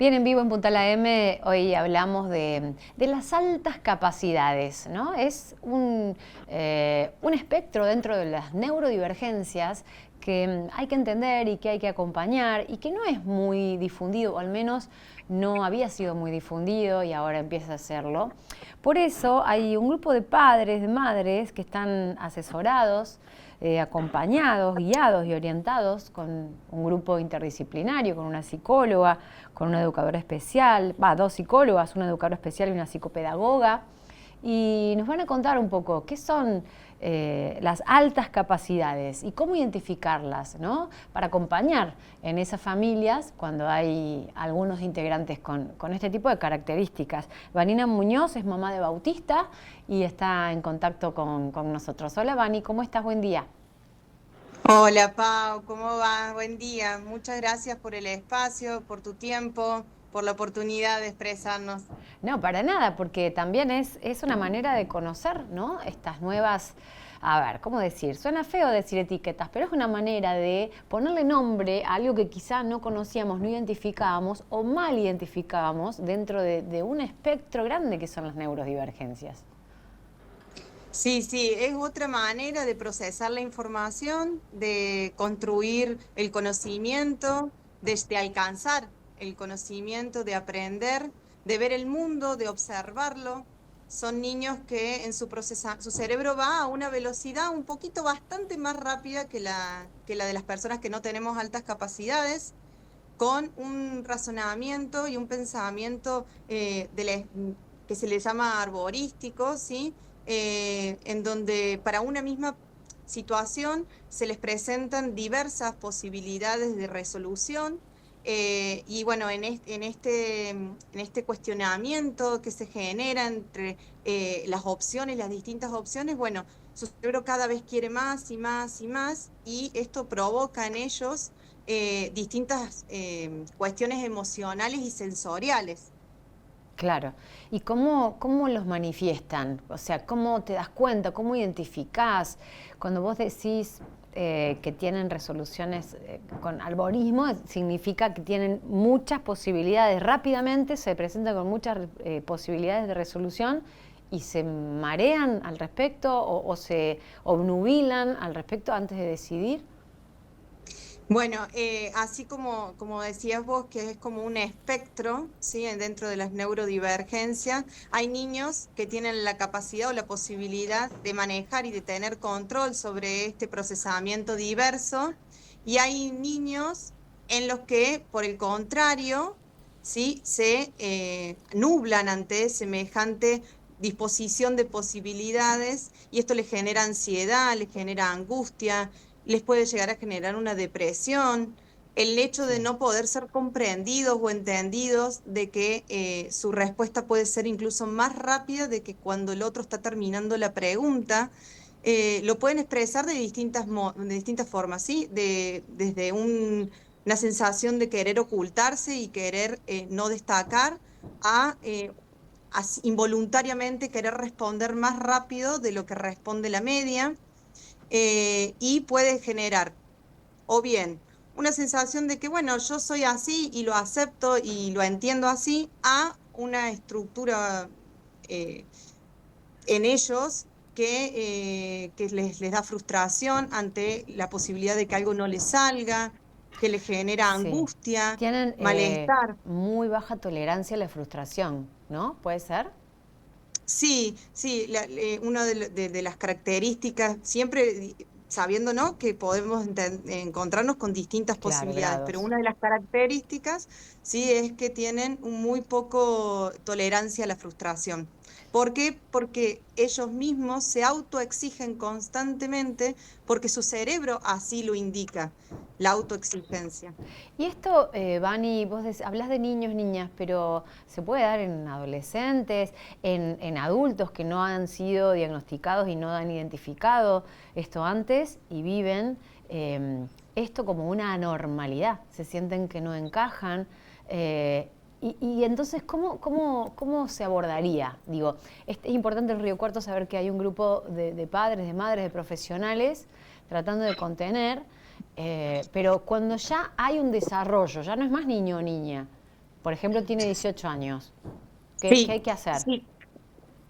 Bien, en vivo en Punta La M, hoy hablamos de las altas capacidades, ¿no? Es un espectro dentro de las neurodivergencias que hay que entender y que hay que acompañar y que no es muy difundido, o al menos no había sido muy difundido y ahora empieza a serlo. Por eso hay un grupo de padres, de madres que están asesorados, acompañados, guiados y orientados con un grupo interdisciplinario, con una psicóloga, con una educadora especial, dos psicólogas, una educadora especial y una psicopedagoga, y nos van a contar un poco qué son las altas capacidades y cómo identificarlas, ¿no? Para acompañar en esas familias cuando hay algunos integrantes con este tipo de características. Vanina Muñoz es mamá de Bautista y está en contacto con nosotros. Hola Vani, ¿cómo estás? Buen día. Hola Pau, ¿cómo vas? Buen día. Muchas gracias por el espacio, por tu tiempo, por la oportunidad de expresarnos. No, para nada, porque también es una manera de conocer, ¿no? Estas nuevas, a ver, ¿cómo decir? Suena feo decir etiquetas, pero es una manera de ponerle nombre a algo que quizá no conocíamos, no identificábamos o mal identificábamos dentro de un espectro grande que son las neurodivergencias. Sí, sí, es otra manera de procesar la información, de construir el conocimiento, de alcanzar el conocimiento, de aprender, de ver el mundo, de observarlo. Son niños que en su cerebro va a una velocidad un poquito bastante más rápida que la de las personas que no tenemos altas capacidades, con un razonamiento y un pensamiento que se le llama arborístico, ¿sí? En donde para una misma situación se les presentan diversas posibilidades de resolución. Y bueno, en este cuestionamiento que se genera entre las opciones, las distintas opciones, bueno, su cerebro cada vez quiere más y más y más, y esto provoca en ellos distintas cuestiones emocionales y sensoriales. Claro. ¿Y cómo los manifiestan? O sea, ¿cómo te das cuenta? ¿Cómo identificás? Cuando vos decís que tienen resoluciones con algoritmo, significa que tienen muchas posibilidades. Rápidamente se presentan con muchas posibilidades de resolución y se marean al respecto o se obnubilan al respecto antes de decidir. Bueno, así como decías vos, que es como un espectro, ¿sí? Dentro de las neurodivergencias, hay niños que tienen la capacidad o la posibilidad de manejar y de tener control sobre este procesamiento diverso, y hay niños en los que, por el contrario, ¿sí? Se nublan ante semejante disposición de posibilidades, y esto les genera ansiedad, les genera angustia, les puede llegar a generar una depresión, el hecho de Sí. no poder ser comprendidos o entendidos, de que su respuesta puede ser incluso más rápida de que cuando el otro está terminando la pregunta. Lo pueden expresar de distintas formas, ¿sí? Desde una sensación de querer ocultarse y querer no destacar, a involuntariamente querer responder más rápido de lo que responde la media, y puede generar o bien una sensación de que, bueno, yo soy así y lo acepto y lo entiendo así, a una estructura eh, en ellos que les da frustración ante la posibilidad de que algo no les salga, que les genera Sí. angustia, Tienen malestar. muy baja tolerancia a la frustración, ¿no? ¿Puede ser? Sí, sí, una de las características, siempre sabiendo, ¿no?, que podemos encontrarnos con distintas Claro, posibilidades, pero grados. una de las características, sí, es que tienen muy poco tolerancia a la frustración. ¿Por qué? Porque ellos mismos se autoexigen constantemente, porque su cerebro así lo indica, la autoexigencia. Y esto, Vani, hablas de niños, niñas, pero se puede dar en adolescentes, en adultos que no han sido diagnosticados y no han identificado esto antes y viven esto como una anormalidad, se sienten que no encajan. Y entonces, ¿cómo se abordaría? Digo, es importante en Río Cuarto saber que hay un grupo de padres, de madres, de profesionales tratando de contener, pero cuando ya hay un desarrollo, ya no es más niño o niña, Por ejemplo, tiene 18 años. ¿Qué Sí, hay que hacer? sí.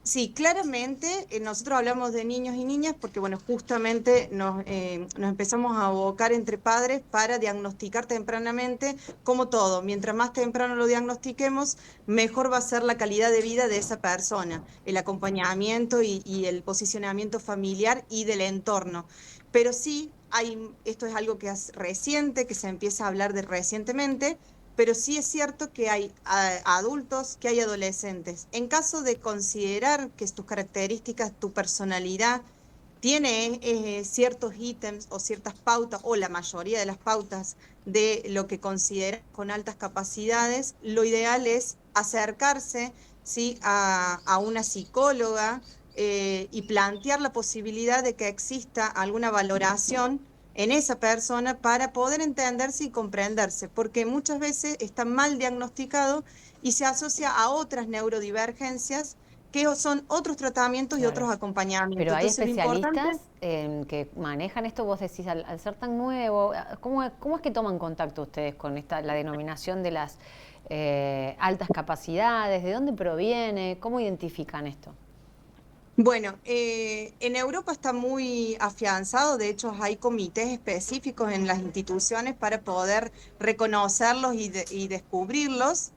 Sí, claramente nosotros hablamos de niños y niñas porque, bueno, justamente nos empezamos a abocar entre padres para diagnosticar tempranamente, como todo. Mientras más temprano lo diagnostiquemos, mejor va a ser la calidad de vida de esa persona, el acompañamiento y el posicionamiento familiar y del entorno. Pero sí, esto es algo que es reciente, que se empieza a hablar de recientemente, pero sí es cierto que hay adultos, que hay adolescentes. En caso de considerar que tus características, tu personalidad tiene ciertos ítems o ciertas pautas, o la mayoría de las pautas de lo que consideras con altas capacidades, lo ideal es acercarse, ¿sí?, a una psicóloga y plantear la posibilidad de que exista alguna valoración en esa persona para poder entenderse y comprenderse, porque muchas veces está mal diagnosticado y se asocia a otras neurodivergencias que son otros tratamientos y Claro. otros acompañamientos. Pero hay Entonces, lo importante, especialistas que manejan esto, vos decís, al ser tan nuevo, ¿cómo es que toman contacto ustedes con la denominación de las altas capacidades? ¿De dónde proviene? ¿Cómo identifican esto? bueno, en Europa está muy afianzado, de hecho hay comités específicos en las instituciones para poder reconocerlos y descubrirlos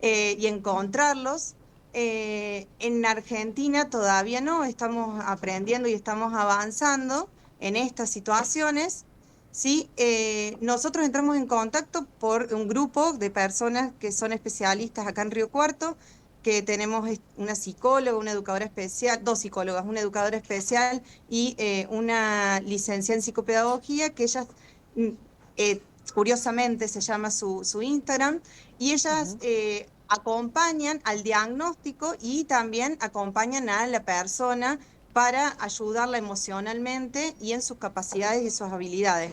y encontrarlos. En Argentina todavía no, estamos aprendiendo y estamos avanzando en estas situaciones. ¿Sí? Nosotros entramos en contacto por un grupo de personas que son especialistas acá en Río Cuarto, que tenemos una psicóloga, una educadora especial, dos psicólogas, una educadora especial y una licenciada en psicopedagogía, que ellas, mm, eh, curiosamente se llama su Instagram, y ellas Ujú. acompañan al diagnóstico y también acompañan a la persona para ayudarla emocionalmente y en sus capacidades y sus habilidades.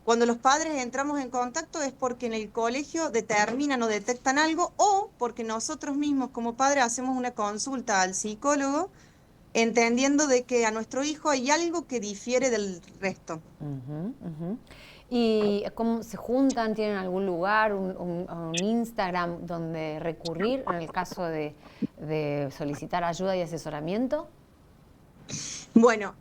Cuando los padres entramos en contacto es porque en el colegio determinan o detectan algo o porque nosotros mismos como padres hacemos una consulta al psicólogo entendiendo de que a nuestro hijo hay algo que difiere del resto. Ujú, ujú. ¿Y cómo se juntan? ¿Tienen algún lugar, un Instagram donde recurrir en el caso de solicitar ayuda y asesoramiento? Bueno,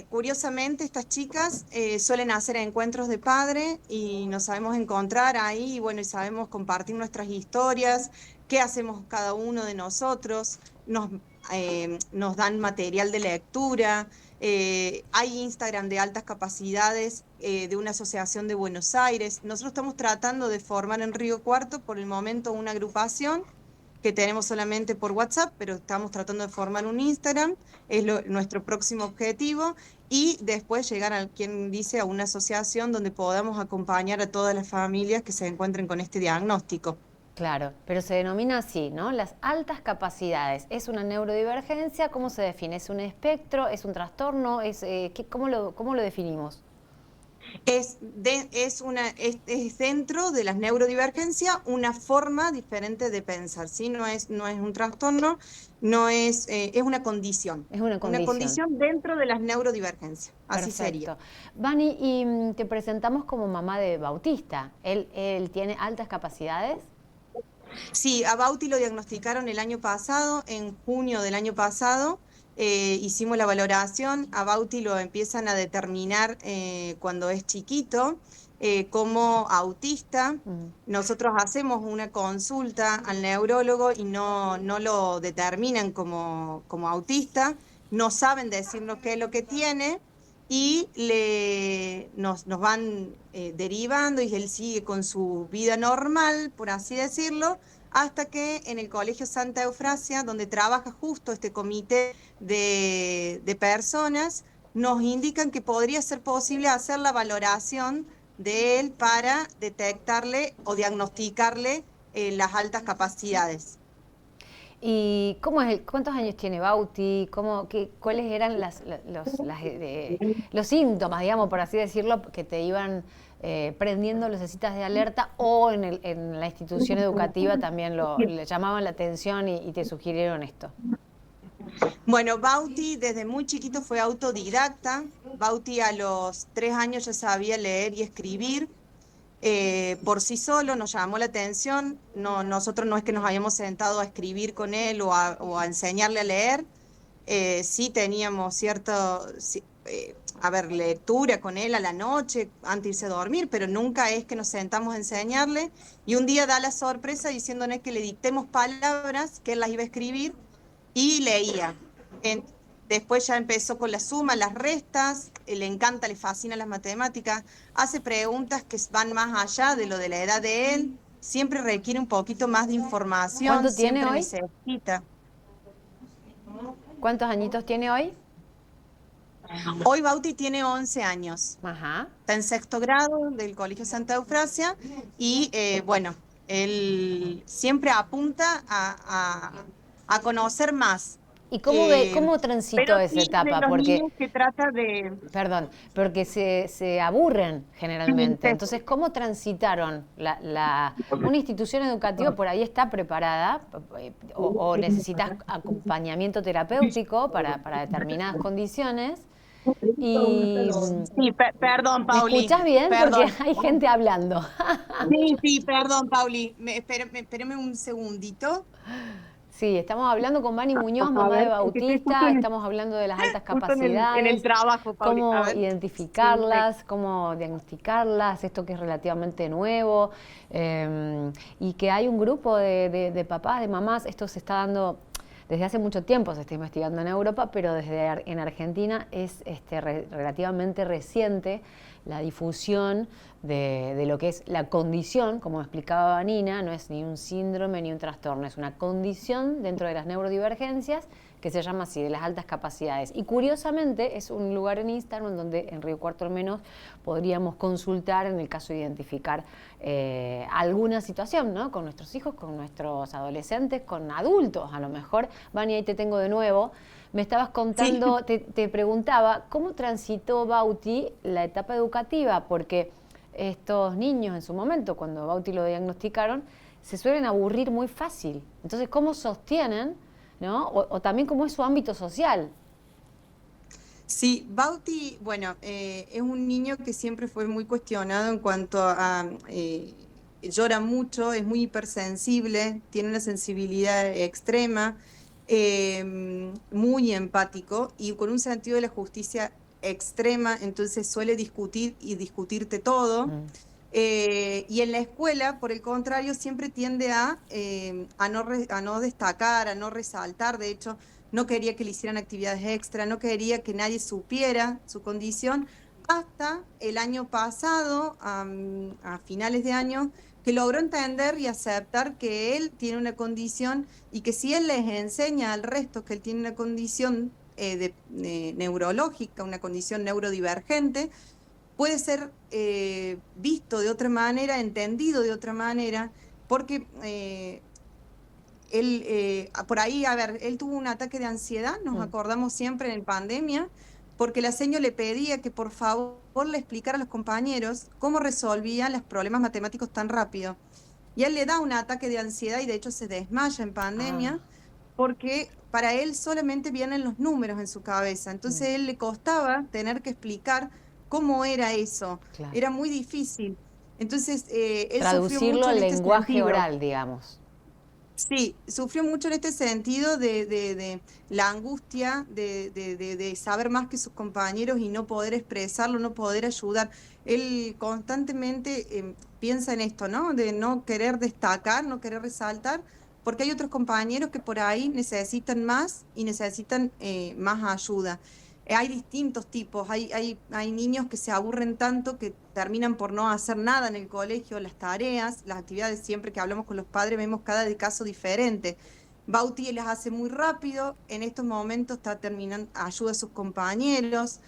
curiosamente estas chicas suelen hacer encuentros de padre y nos sabemos encontrar ahí y bueno, y sabemos compartir nuestras historias, qué hacemos cada uno de nosotros, nos dan material de lectura, hay Instagram de altas capacidades de una asociación de Buenos Aires. Nosotros estamos tratando de formar en Río Cuarto por el momento una agrupación que tenemos solamente por WhatsApp, pero estamos tratando de formar un Instagram, es nuestro próximo objetivo, y después llegar a quien dice a una asociación donde podamos acompañar a todas las familias que se encuentren con este diagnóstico. Claro, pero se denomina así, ¿no? Las altas capacidades. ¿Es una neurodivergencia? ¿Cómo se define? ¿Es un espectro? ¿Es un trastorno? ¿Cómo lo definimos? Es dentro de las neurodivergencias una forma diferente de pensar, ¿sí? No es un trastorno, no es, es Es una una condición. condición dentro de las neurodivergencias, así sería. Perfecto. Vani, y te presentamos como mamá de Bautista. ¿Él tiene altas capacidades? Sí, a Bauti lo diagnosticaron el año pasado, en junio del año pasado. Hicimos la valoración, a Bauti lo empiezan a determinar cuando es chiquito como autista. Mm. Nosotros hacemos una consulta al neurólogo y no lo determinan como autista, no saben decirnos qué es lo que tiene y nos van derivando y él sigue con su vida normal, por así decirlo, hasta que en el Colegio Santa Eufrasia, donde trabaja justo este comité de personas, nos indican que podría ser posible hacer la valoración de él para detectarle o diagnosticarle las altas capacidades. ¿Y cuántos años tiene Bauti? ¿Cuáles eran los síntomas, digamos, por así decirlo, que te iban prendiendo lucecitas de alerta o en la institución educativa también le llamaban la atención y te sugirieron esto? Bueno, Bauti desde muy chiquito fue autodidacta. Bauti a los 3 años ya sabía leer y escribir. por sí solo, nos llamó la atención. No, nosotros no es que nos habíamos sentado a escribir con él o a enseñarle a leer. Sí teníamos cierto, a ver, lectura con él a la noche antes de irse a dormir, pero nunca es que nos sentamos a enseñarle. Y un día da la sorpresa diciéndonos que le dictemos palabras, que él las iba a escribir y leía. En- Después ya empezó con la suma, las restas, le encanta, le fascina las matemáticas, hace preguntas que van más allá de lo de la edad de él, siempre requiere un poquito más de información, ¿Cuánto tiene siempre hoy? necesita. ¿Cuántos añitos tiene hoy? Hoy Bauti tiene 11 años, Ajá. está en sexto grado del Colegio Santa Eufrasia y bueno, él siempre apunta a conocer más. ¿Y cómo ve, Eh, cómo pero transitó esa sí de etapa? los Porque, niños que trata de... perdón, porque se aburren generalmente. Entonces, ¿cómo transitaron una institución educativa por ahí está preparada o necesitas acompañamiento terapéutico para determinadas condiciones? Y Sí, perdón, ¿me Pauli, escuchás bien? Porque perdón. hay gente hablando. Sí, sí, perdón, Pauli. Espérame un segundito. Sí, estamos hablando con Vani Muñoz, A mamá de ver, es que estoy Bautista, estamos hablando de las altas justo en el capacidades, trabajo, Pauli. A cómo ver. Sí, identificarlas, cómo diagnosticarlas, esto que es relativamente nuevo, y que hay un grupo de papás, de mamás, esto se está dando desde hace mucho tiempo, se está investigando en Europa, pero en Argentina es relativamente reciente la difusión de lo que es la condición, como explicaba Vanina, no es ni un síndrome ni un trastorno, es una condición dentro de las neurodivergencias que se llama así, de las altas capacidades. Y curiosamente es un lugar en Instagram donde en Río Cuarto al menos podríamos consultar en el caso de identificar alguna situación, ¿no? Con nuestros hijos, con nuestros adolescentes, con adultos a lo mejor. Vani, ahí te tengo de nuevo. Me estabas sí. contando, te preguntaba, ¿cómo transitó Bauti la etapa educativa? Porque estos niños en su momento, cuando Bauti lo diagnosticaron, se suelen aburrir muy fácil. Entonces, ¿cómo sostienen, ¿no? O también cómo es su ámbito social? Sí, Bauti, bueno, es un niño que siempre fue muy cuestionado en cuanto a, llora mucho, es muy hipersensible, tiene una sensibilidad extrema, muy empático y con un sentido de la justicia extrema, entonces suele discutir y discutirte todo. Mm. Y en la escuela, por el contrario, siempre tiende a no destacar, a no resaltar. De hecho, no quería que le hicieran actividades extra, no quería que nadie supiera su condición, hasta el año pasado, a finales de año, que logró entender y aceptar que él tiene una condición y que si él les enseña al resto que él tiene una condición neurológica, una condición neurodivergente, puede ser visto de otra manera, entendido de otra manera, porque él, por ahí, a ver, él tuvo un ataque de ansiedad, nos acordamos siempre en pandemia, porque la seño le pedía que por favor le explicara a los compañeros cómo resolvían los problemas matemáticos tan rápido. Y a él le da un ataque de ansiedad y de hecho se desmaya en Ah, pandemia porque para él solamente vienen los números en su cabeza. Entonces a él le costaba tener que explicar cómo era eso. claro. Era muy difícil. Entonces él sufrió Traducirlo mucho en al este lenguaje sentido. oral, digamos. Sí, sufrió mucho en este sentido de la angustia de saber más que sus compañeros y no poder expresarlo, no poder ayudar. Él constantemente piensa en esto, ¿no? De no querer destacar, no querer resaltar, porque hay otros compañeros que por ahí necesitan más y necesitan más ayuda. Hay distintos tipos, hay niños que se aburren tanto que terminan por no hacer nada en el colegio, las tareas, las actividades, siempre que hablamos con los padres vemos cada caso diferente. Bauti las hace muy rápido, en estos momentos está terminando, ayuda a sus compañeros,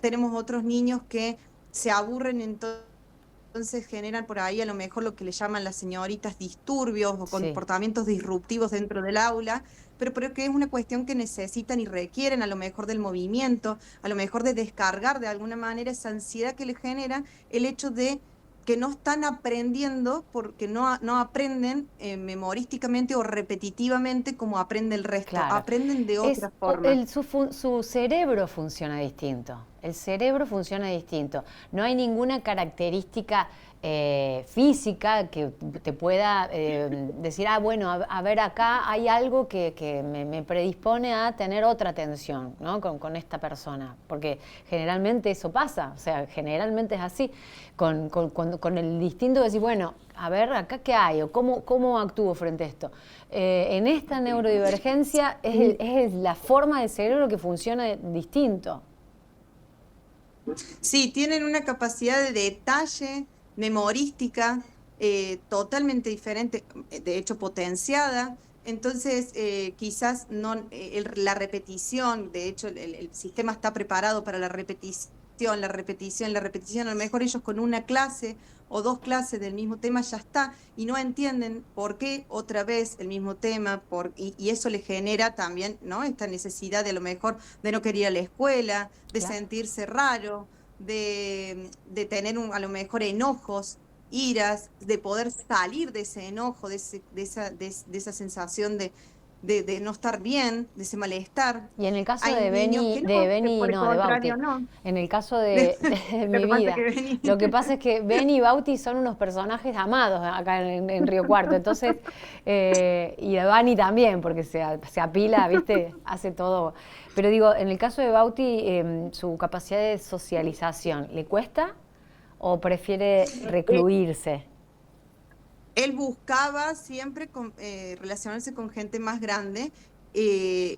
tenemos otros niños que se aburren entonces generan por ahí a lo mejor lo que le llaman las señoritas disturbios o Sí. comportamientos disruptivos dentro del aula, pero que es una cuestión que necesitan y requieren a lo mejor del movimiento, a lo mejor de descargar de alguna manera esa ansiedad que les genera el hecho de que no están aprendiendo porque no aprenden memorísticamente o repetitivamente como aprende el resto, Claro. aprenden de otra forma. Su cerebro funciona distinto. el cerebro funciona distinto. No hay ninguna característica física que te pueda decir, bueno, a ver, acá hay algo que me predispone a tener otra atención, ¿no? con esta persona, porque generalmente eso pasa, o sea, generalmente es así, con el distinto de decir, bueno, a ver, acá qué hay, o cómo actúo frente a esto. En esta neurodivergencia es la forma del cerebro que funciona distinto. Sí, tienen una capacidad de detalle memorística totalmente diferente, de hecho potenciada. Entonces, quizás no, la repetición, de hecho, el sistema está preparado para la repetición, la repetición, la repetición. A lo mejor ellos con una clase o dos clases del mismo tema ya está y no entienden por qué otra vez el mismo tema, y eso les genera también, ¿no? Esta necesidad de a lo mejor de no querer ir a la escuela, de Claro. sentirse raro, de tener a lo mejor enojos, iras, de poder salir de ese enojo, de esa sensación de no estar bien, de ese malestar. Y en el caso Hay niños que no, que por el No, de contrario Bauti, no. en el caso De- de Lo mi que pasa es que vida, vení. lo que pasa es que Benny y Bauti son unos personajes amados acá en Río Cuarto, entonces, y de Bani también, porque se apila, ¿viste? Hace todo. Pero digo, en el caso de Bauti, su capacidad de socialización, ¿le cuesta o prefiere Eh, recluirse? Él buscaba siempre relacionarse con gente más grande y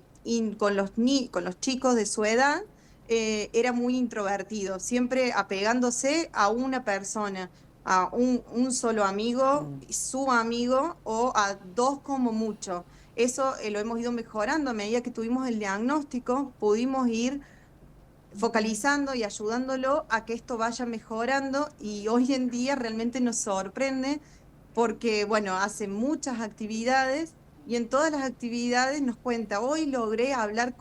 con los chicos de su edad era muy introvertido, siempre apegándose a una persona, a un solo amigo, su amigo o a dos como mucho. Eso lo hemos ido mejorando a medida que tuvimos el diagnóstico, pudimos ir focalizando y ayudándolo a que esto vaya mejorando y hoy en día realmente nos sorprende porque, bueno, hace muchas actividades y en todas las actividades nos cuenta, hoy logré hablar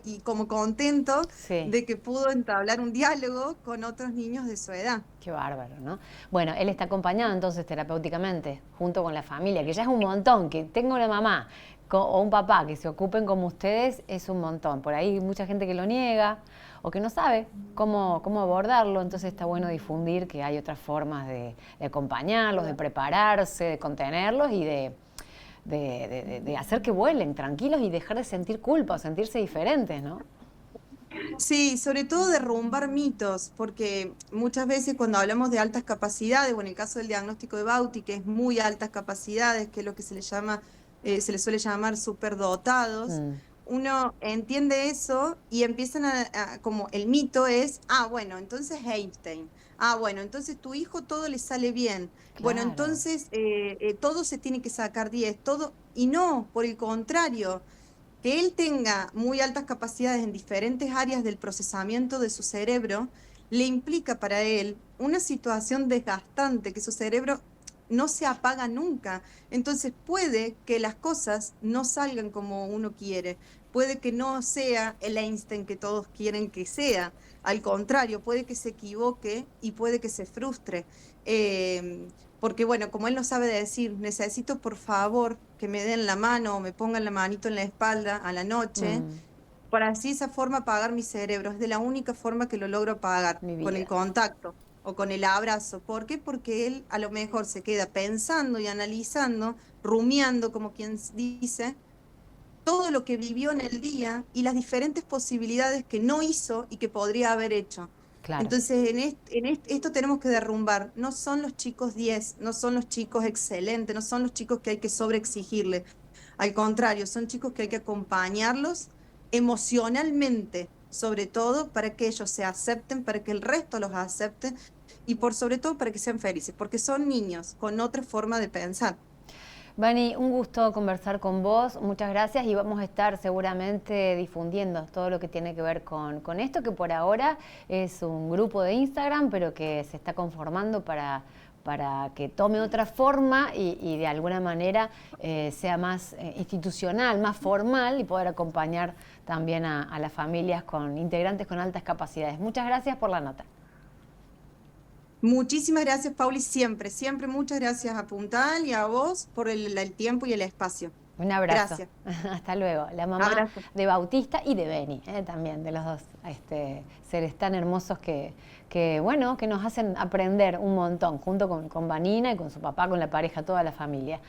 y como contento Sí. de que pudo entablar un diálogo con otros niños de su edad. Qué bárbaro, ¿no? Bueno, él está acompañado entonces terapéuticamente, junto con la familia, que ya es un montón, que tenga una mamá o un papá que se ocupen como ustedes, es un montón. Por ahí hay mucha gente que lo niega o que no sabe cómo abordarlo, entonces está bueno difundir que hay otras formas de acompañarlos, de prepararse, de contenerlos y de hacer que vuelen tranquilos y dejar de sentir culpa, sentirse diferentes, ¿no? Sí, sobre todo derrumbar mitos, porque muchas veces cuando hablamos de altas capacidades, o en el caso del diagnóstico de Bauti, que es muy altas capacidades, que es lo que se le llama, se le suele llamar superdotados, uno entiende eso y empiezan como el mito es, bueno, entonces Einstein, bueno, entonces tu hijo todo le sale bien, bueno, Claro. entonces todo se tiene que sacar 10 todo, y no, por el contrario. Que él tenga muy altas capacidades en diferentes áreas del procesamiento de su cerebro, le implica para él una situación desgastante, que su cerebro no se apaga nunca. Entonces puede que las cosas no salgan como uno quiere, puede que no sea el Einstein que todos quieren que sea, al contrario, puede que se equivoque y puede que se frustre. Porque bueno, como él no sabe decir, necesito por favor que me den la mano o me pongan la manito en la espalda a la noche, para así esa forma apagar mi cerebro. Es de la única forma que lo logro apagar, Mi con el vida. contacto o con el abrazo. ¿Por qué? Porque él a lo mejor se queda pensando y analizando, rumiando, como quien dice, todo lo que vivió en el día y las diferentes posibilidades que no hizo y que podría haber hecho. Claro. Entonces, esto tenemos que derrumbar. No son los chicos 10, no son los chicos excelentes, no son los chicos que hay que sobreexigirle. Al contrario, son chicos que hay que acompañarlos emocionalmente, sobre todo para que ellos se acepten, para que el resto los acepte y por sobre todo para que sean felices, porque son niños con otra forma de pensar. Vani, un gusto conversar con vos, muchas gracias y vamos a estar seguramente difundiendo todo lo que tiene que ver con esto, que por ahora es un grupo de Instagram, pero que se está conformando para que tome otra forma y de alguna manera sea más institucional, más formal y poder acompañar también a las familias con integrantes con altas capacidades. Muchas gracias por la nota. Muchísimas gracias, Pauli, siempre, siempre muchas gracias a Puntal y a vos por el tiempo y el espacio. Un abrazo. Gracias. Hasta luego. La mamá Abrazo. de Bautista y de Beni, también, de los dos seres tan hermosos bueno, que nos hacen aprender un montón, junto con Vanina y con su papá, con la pareja, toda la familia.